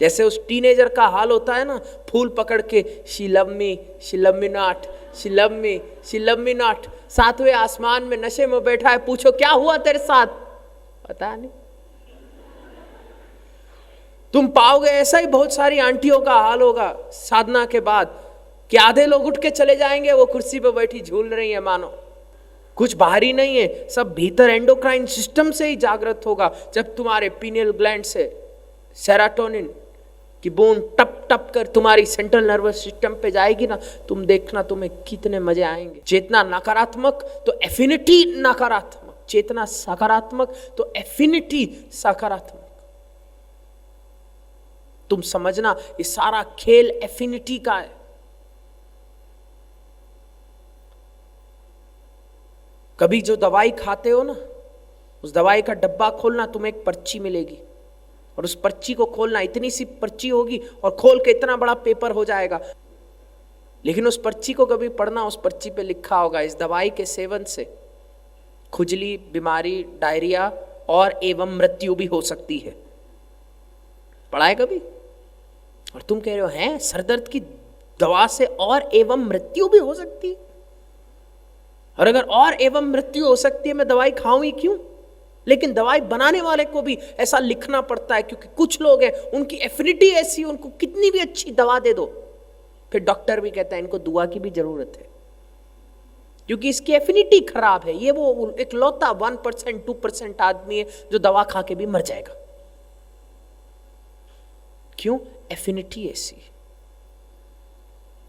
जैसे उस टीनेजर का हाल होता है ना, फूल पकड़ के she love me not, she love me not, सातवें आसमान में नशे में बैठा है, पूछो क्या हुआ तेरे साथ, पता नहीं। तुम पाओगे ऐसा ही बहुत सारी आंटियों का हाल होगा साधना के बाद, कि आधे लोग उठ के चले जाएंगे, वो कुर्सी पर बैठी झूल रही है मानो। कुछ बाहरी नहीं है, सब भीतर एंडोक्राइन सिस्टम से ही जागृत होगा। जब तुम्हारे पीनियल ग्लैंड से सेरोटोनिन की बूंद टप टप कर तुम्हारी सेंट्रल नर्वस सिस्टम पे जाएगी ना, तुम देखना तुम्हें कितने मजे आएंगे। चेतना नकारात्मक तो एफिनिटी नकारात्मक, चेतना सकारात्मक तो एफिनिटी सकारात्मक। तुम समझना ये सारा खेल एफिनिटी का है। कभी जो दवाई खाते हो ना, उस दवाई का डब्बा खोलना, तुम्हें एक पर्ची मिलेगी, और उस पर्ची को खोलना, इतनी सी पर्ची होगी और खोल के इतना बड़ा पेपर हो जाएगा, लेकिन उस पर्ची को कभी पढ़ना, उस पर्ची पे लिखा होगा इस दवाई के सेवन से खुजली, बीमारी, डायरिया और एवं मृत्यु भी हो सकती है। पढ़ा है कभी? और तुम कह रहे हो हैं सरदर्द की दवा से और एवं मृत्यु भी हो सकती है, और अगर और एवं मृत्यु हो सकती है मैं दवाई खाऊं ही क्यों? लेकिन दवाई बनाने वाले को भी ऐसा लिखना पड़ता है, क्योंकि कुछ लोग हैं उनकी एफिनिटी ऐसी, उनको कितनी भी अच्छी दवा दे दो, फिर डॉक्टर भी कहता है इनको दुआ की भी जरूरत है, क्योंकि इसकी एफिनिटी खराब है। ये वो एक लौता 1% 2% आदमी है जो दवा खा के भी मर जाएगा। क्यों? एफिनिटी ऐसी।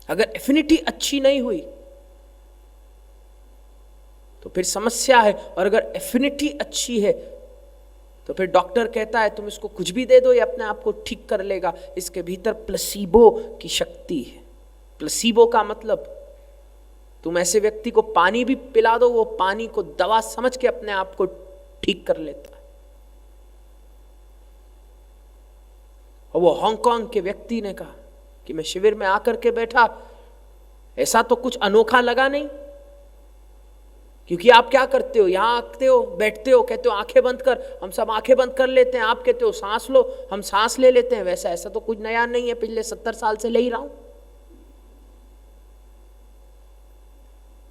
अगर एफिनिटी अच्छी नहीं हुई तो फिर समस्या है, और अगर एफिनिटी अच्छी है तो फिर डॉक्टर कहता है तुम इसको कुछ भी दे दो, ये अपने आप को ठीक कर लेगा। इसके भीतर प्लेसिबो की शक्ति है। प्लेसिबो का मतलब तुम ऐसे व्यक्ति को पानी भी पिला दो, वो पानी को दवा समझ के अपने आप को ठीक कर लेता है। और वो हांगकांग के व्यक्ति ने कहा कि मैं शिविर में आकर के बैठा, ऐसा तो कुछ अनोखा लगा नहीं, क्योंकि आप क्या करते हो, यहां आते हो, बैठते हो, कहते हो आंखें बंद कर, हम सब आंखें बंद कर लेते हैं, आप कहते हो सांस लो, हम सांस ले लेते हैं। वैसा ऐसा तो कुछ नया नहीं है, पिछले 70 साल से ले ही रहा हूं।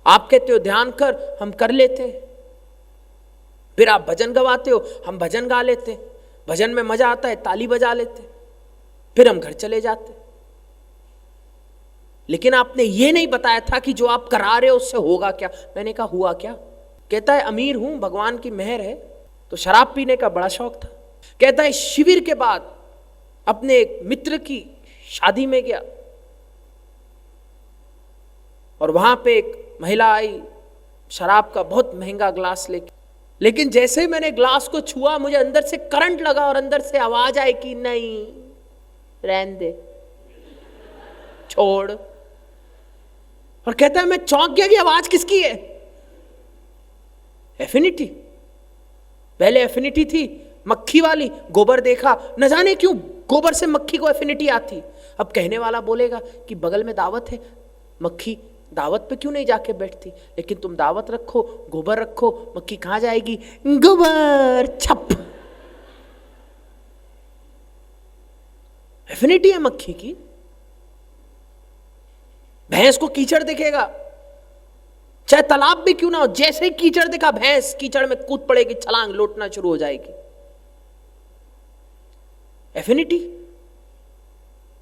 आप कहते हो ध्यान कर, हम कर लेते हैं। फिर आप भजन गवाते हो, हम भजन गा लेते हैं, भजन में मजा आता है, ताली बजा लेते हैं, फिर हम घर चले जाते हैं। लेकिन आपने ये नहीं बताया था कि जो आप करा रहे हो उससे होगा क्या। मैंने कहा हुआ क्या? कहता है अमीर हूं, भगवान की मेहर है, तो शराब पीने का बड़ा शौक था। कहता है शिविर के बाद अपने एक मित्र की शादी में गया, और वहां पे एक महिला आई शराब का बहुत महंगा ग्लास लेके, लेकिन जैसे ही मैंने ग्लास को छुआ मुझे अंदर से करंट लगा और अंदर से आवाज आई कि नहीं, रहने दे, छोड़। और कहता है मैं चौंक गया कि आवाज किसकी है। एफिनिटी। पहले एफिनिटी थी मक्खी वाली, गोबर देखा, न जाने क्यों गोबर से मक्खी को एफिनिटी आती। अब कहने वाला बोलेगा कि बगल में दावत है, मक्खी दावत पे क्यों नहीं जाके बैठती? लेकिन तुम दावत रखो, गोबर रखो, मक्खी कहां जाएगी? गोबर छप। एफिनिटी है मक्खी की। भैंस को कीचड़ दिखेगा, चाहे तालाब भी क्यों ना हो, जैसे ही कीचड़ दिखा भैंस कीचड़ में कूद पड़ेगी, छलांग लौटना शुरू हो जाएगी। एफिनिटी।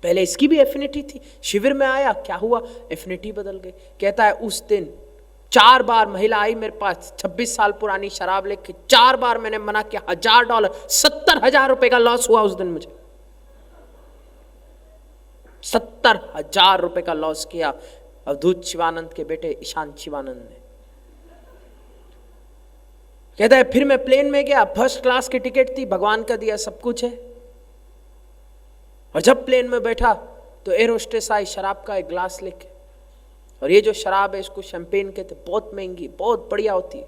पहले इसकी भी एफिनिटी थी। शिविर में आया, क्या हुआ? एफिनिटी बदल गई। कहता है उस दिन 4 बार महिला आई मेरे पास, 26 साल पुरानी शराब लेके, 4 बार मैंने मना किया, $1000 70,000 रुपए का लॉस हुआ उस दिन मुझे। 70,000 रुपए का लॉस किया अवधूत शिवानंद के बेटे ईशान शिवानंद ने। कहता है फिर मैं प्लेन में गया, फर्स्ट क्लास की टिकट थी, भगवान का दिया सब कुछ है। और जब प्लेन में बैठा तो एयर होस्टेस आई शराब का एक ग्लास लेके, और ये जो शराब है इसको शैंपेन कहते, बहुत महंगी, बहुत बढ़िया होती है।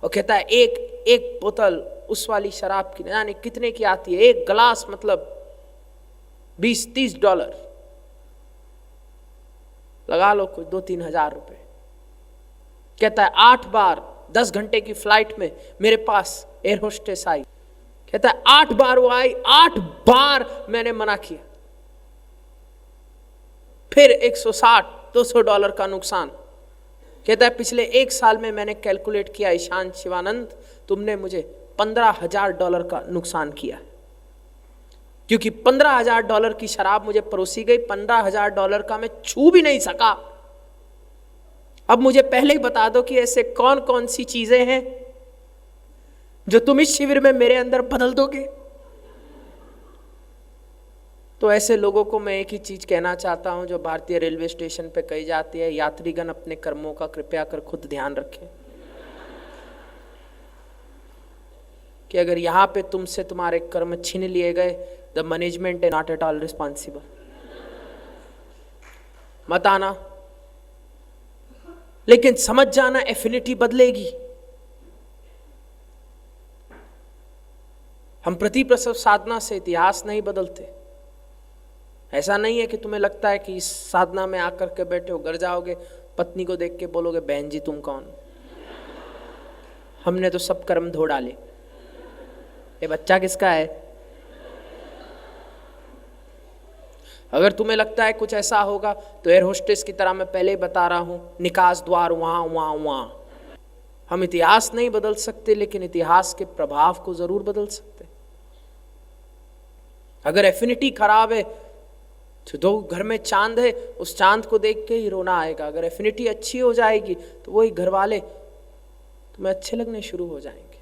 और कहता है एक बोतल उस वाली शराब की जाने कितने की आती है, एक गिलास मतलब $20-30 लगा लो, कुछ 2-3 हजार रुपए। कहता है 8 बार 10 घंटे की फ्लाइट में मेरे पास एयर होस्टेस आई कहता है 8 बार वो आई, 8 बार मैंने मना किया, फिर 160-200 डॉलर का नुकसान। कहता है पिछले 1 साल में मैंने कैलकुलेट किया ईशान शिवानंद, तुमने मुझे $15,000 का नुकसान किया, क्योंकि $15,000 की शराब मुझे परोसी गई, $15,000 का मैं छू भी नहीं सका। अब मुझे पहले ही बता दो कि ऐसे कौन कौन सी चीजें हैं जो तुम इस शिविर में मेरे अंदर बदल दोगे। तो ऐसे लोगों को मैं एक ही चीज कहना चाहता हूं जो भारतीय रेलवे स्टेशन पे कही जाती है, यात्रीगण अपने कर्मों का कृपया कर खुद ध्यान रखें, कि अगर यहां पे तुमसे तुम्हारे कर्म छीन लिए गए, the management is not at all responsible. मत आना, लेकिन समझ जाना एफिनिटी बदलेगी। हम प्रति प्रसव साधना से इतिहास नहीं बदलते। ऐसा नहीं है कि तुम्हें लगता है कि इस साधना में आकर के बैठे हो, घर जाओगे पत्नी को देख के बोलोगे बहन जी तुम कौन, हमने तो सब कर्म धो डाले, ये बच्चा किसका है। अगर तुम्हें लगता है कुछ ऐसा होगा तो एयर होस्टेस की तरह मैं पहले ही बता रहा हूं, निकास द्वार वहां वहां वहां। हम इतिहास नहीं बदल सकते, लेकिन इतिहास के प्रभाव को जरूर बदल सकते। अगर एफिनिटी खराब है तो दो घर में चांद है, उस चांद को देख के ही रोना आएगा। अगर एफिनिटी अच्छी हो जाएगी तो वही घर वाले तुम्हें अच्छे लगने शुरू हो जाएंगे।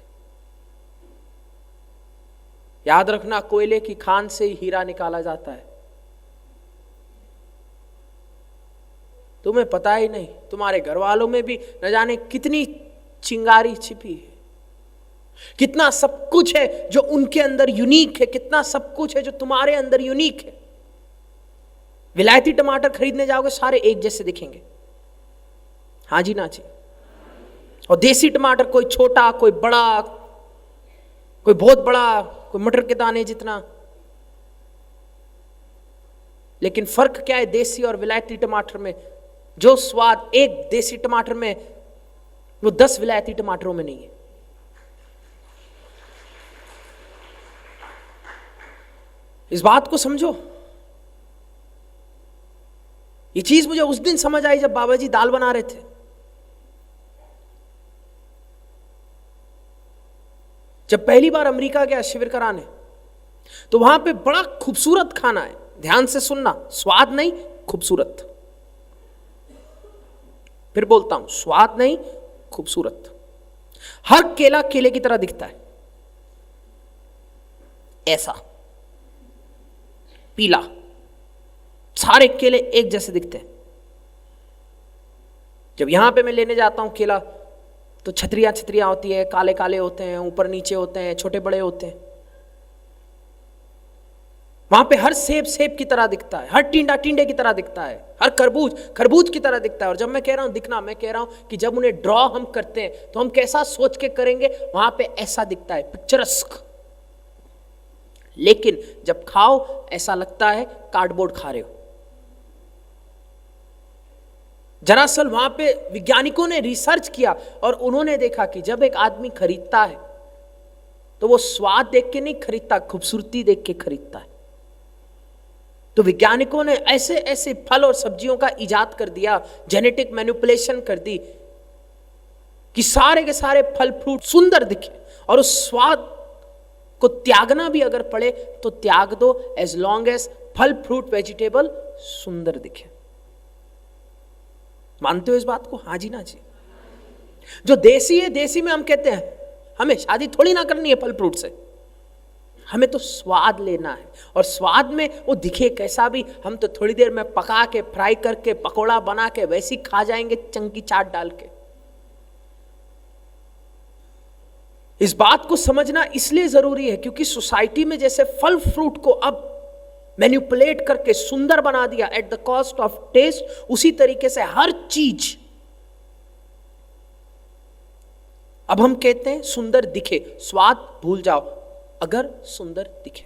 याद रखना, कोयले की खान से ही हीरा निकाला जाता है। तुम्हें पता ही नहीं, तुम्हारे घर वालों में भी न जाने कितनी चिंगारी छिपी है, कितना सब कुछ है जो उनके अंदर यूनिक है, कितना सब कुछ है जो तुम्हारे अंदर यूनिक है। विलायती टमाटर खरीदने जाओगे सारे एक जैसे दिखेंगे, हाँ जी ना जी। और देसी टमाटर कोई छोटा, कोई बड़ा, कोई बहुत बड़ा, कोई मटर के दाने जितना। लेकिन फर्क क्या है देसी और विलायती टमाटर में? जो स्वाद एक देसी टमाटर में वो 10 विलायती टमाटरों में नहीं है। इस बात को समझो। ये चीज मुझे उस दिन समझ आई जब बाबा जी दाल बना रहे थे। जब पहली बार अमेरिका गया शिविर कराने, तो वहां पे बड़ा खूबसूरत खाना है, ध्यान से सुनना, स्वाद नहीं खूबसूरत। फिर बोलता हूं, स्वाद नहीं खूबसूरत। हर केला केले की तरह दिखता है, ऐसा पीला, सारे केले एक जैसे दिखते हैं। जब यहां पे मैं लेने जाता हूं केला, तो छतरियां छतरियां होती है, काले काले होते हैं, ऊपर नीचे होते हैं, छोटे बड़े होते हैं। वहां पे हर सेब सेब की तरह दिखता है, हर टींडा टींडे की तरह दिखता है, हर खरबूज खरबूज की तरह दिखता है। और जब मैं कह रहा हूं दिखना, मैं कह रहा हूं कि जब उन्हें ड्रॉ हम करते हैं तो हम कैसा सोच के करेंगे, वहां पे ऐसा दिखता है, पिक्चरस्क। लेकिन जब खाओ ऐसा लगता है कार्डबोर्ड खा रहे हो। दरअसल वहां पे वैज्ञानिकों ने रिसर्च किया और उन्होंने देखा कि जब एक आदमी खरीदता है तो वो स्वाद देख के नहीं खरीदता, खूबसूरती देख के खरीदता है। तो वैज्ञानिकों ने ऐसे ऐसे फल और सब्जियों का इजाद कर दिया, जेनेटिक मैनिपुलेशन कर दी कि सारे के सारे फल फ्रूट सुंदर दिखे। और उस स्वाद को त्यागना भी अगर पड़े तो त्याग दो, एज लॉन्ग एज फल फ्रूट वेजिटेबल सुंदर दिखे। मानते हो इस बात को? हाँ जी ना जी। जो देसी है, देसी में हम कहते हैं हमें शादी थोड़ी ना करनी है फल फ्रूट से, हमें तो स्वाद लेना है। और स्वाद में वो दिखे कैसा भी, हम तो थोड़ी देर में पका के, फ्राई करके, पकोड़ा बना के वैसे ही खा जाएंगे चंकी चाट डाल के। इस बात को समझना इसलिए जरूरी है क्योंकि सोसाइटी में जैसे फल फ्रूट को अब मैनिपुलेट करके सुंदर बना दिया at the cost of taste, उसी तरीके से हर चीज अब हम कहते हैं सुंदर दिखे, स्वाद भूल जाओ अगर सुंदर दिखे।